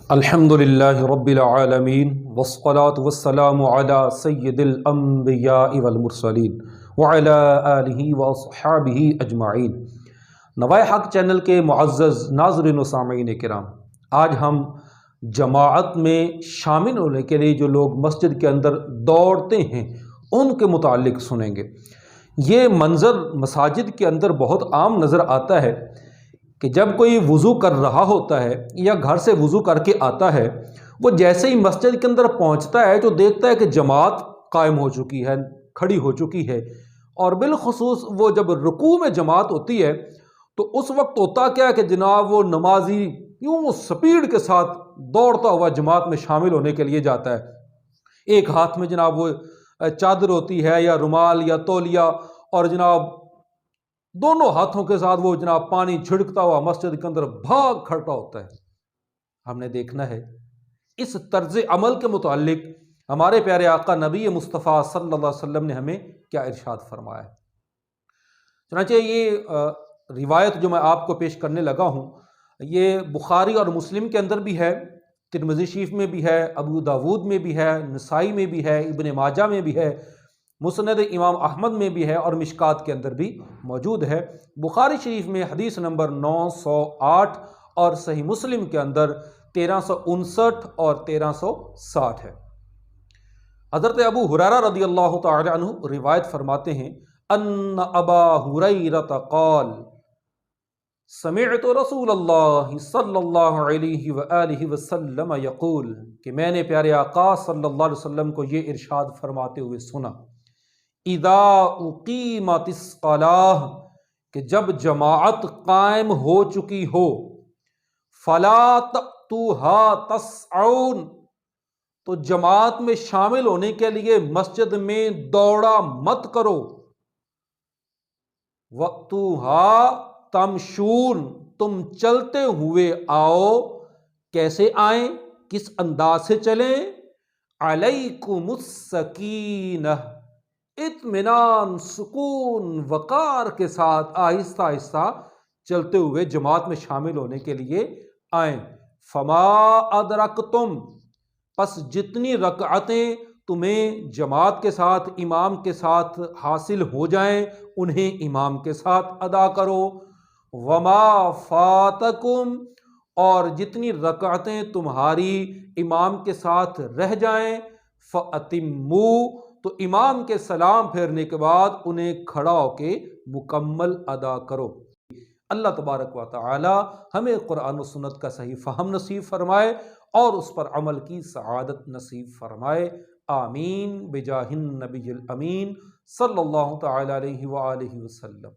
الحمدللہ رب العالمین والصلاة والسلام علی سید الانبیاء والمرسلین وعلی آلہ واصحابہ اجمعین۔ نوائے حق چینل کے معزز ناظرین و سامعین کرام، آج ہم جماعت میں شامل ہونے کے لیے جو لوگ مسجد کے اندر دوڑتے ہیں ان کے متعلق سنیں گے۔ یہ منظر مساجد کے اندر بہت عام نظر آتا ہے کہ جب کوئی وضو کر رہا ہوتا ہے یا گھر سے وضو کر کے آتا ہے، وہ جیسے ہی مسجد کے اندر پہنچتا ہے تو دیکھتا ہے کہ جماعت قائم ہو چکی ہے، کھڑی ہو چکی ہے، اور بالخصوص وہ جب رکوع میں جماعت ہوتی ہے تو اس وقت ہوتا کیا ہے کہ جناب وہ نمازی یوں سپیڈ کے ساتھ دوڑتا ہوا جماعت میں شامل ہونے کے لیے جاتا ہے۔ ایک ہاتھ میں جناب وہ چادر ہوتی ہے یا رومال یا تولیہ، اور جناب دونوں ہاتھوں کے ساتھ وہ جناب پانی چھڑکتا ہوا مسجد کے اندر بھاگ کھڑتا ہوتا ہے۔ ہم نے دیکھنا ہے اس طرز عمل کے متعلق ہمارے پیارے آقا نبی مصطفیٰ صلی اللہ علیہ وسلم نے ہمیں کیا ارشاد فرمایا ہے۔ چنانچہ یہ روایت جو میں آپ کو پیش کرنے لگا ہوں، یہ بخاری اور مسلم کے اندر بھی ہے، ترمذی شریف میں بھی ہے، ابو داود میں بھی ہے، نسائی میں بھی ہے، ابن ماجہ میں بھی ہے، مسند امام احمد میں بھی ہے، اور مشکات کے اندر بھی موجود ہے۔ بخاری شریف میں حدیث نمبر 908 اور صحیح مسلم کے اندر 1359 اور 1360 ہے۔ حضرت ابو ہریرہ رضی اللہ تعالی عنہ روایت فرماتے ہیں ان ابا ہریرہ قال سمعت رسول اللہ صلی اللہ علیہ وآلہ وسلم یقول، کہ میں نے پیارے آقا صلی اللہ علیہ وسلم کو یہ ارشاد فرماتے ہوئے سنا، اذا اقیمت الصلاۃ، کہ جب جماعت قائم ہو چکی ہو، فلا تأتوها تسعون، تو جماعت میں شامل ہونے کے لیے مسجد میں دوڑا مت کرو، وَأْتُوهَا تمشون، تم چلتے ہوئے آؤ۔ کیسے آئیں؟ کس انداز سے چلیں؟ علیکم السکینہ، اطمینان، سکون، وقار کے ساتھ آہستہ آہستہ چلتے ہوئے جماعت میں شامل ہونے کے لیے آئیں۔ فما ادرکتم، پس جتنی رکعتیں تمہیں جماعت کے ساتھ امام کے ساتھ حاصل ہو جائیں انہیں امام کے ساتھ ادا کرو۔ وما فاتکم، اور جتنی رکعتیں تمہاری امام کے ساتھ رہ جائیں، فاتموا، تو امام کے سلام پھیرنے کے بعد انہیں کھڑا ہو کے مکمل ادا کرو۔ اللہ تبارک و تعالی ہمیں قرآن و سنت کا صحیح فہم نصیب فرمائے اور اس پر عمل کی سعادت نصیب فرمائے، آمین بجاہ النبی الامین صلی اللہ تعالی علیہ وآلہ وسلم۔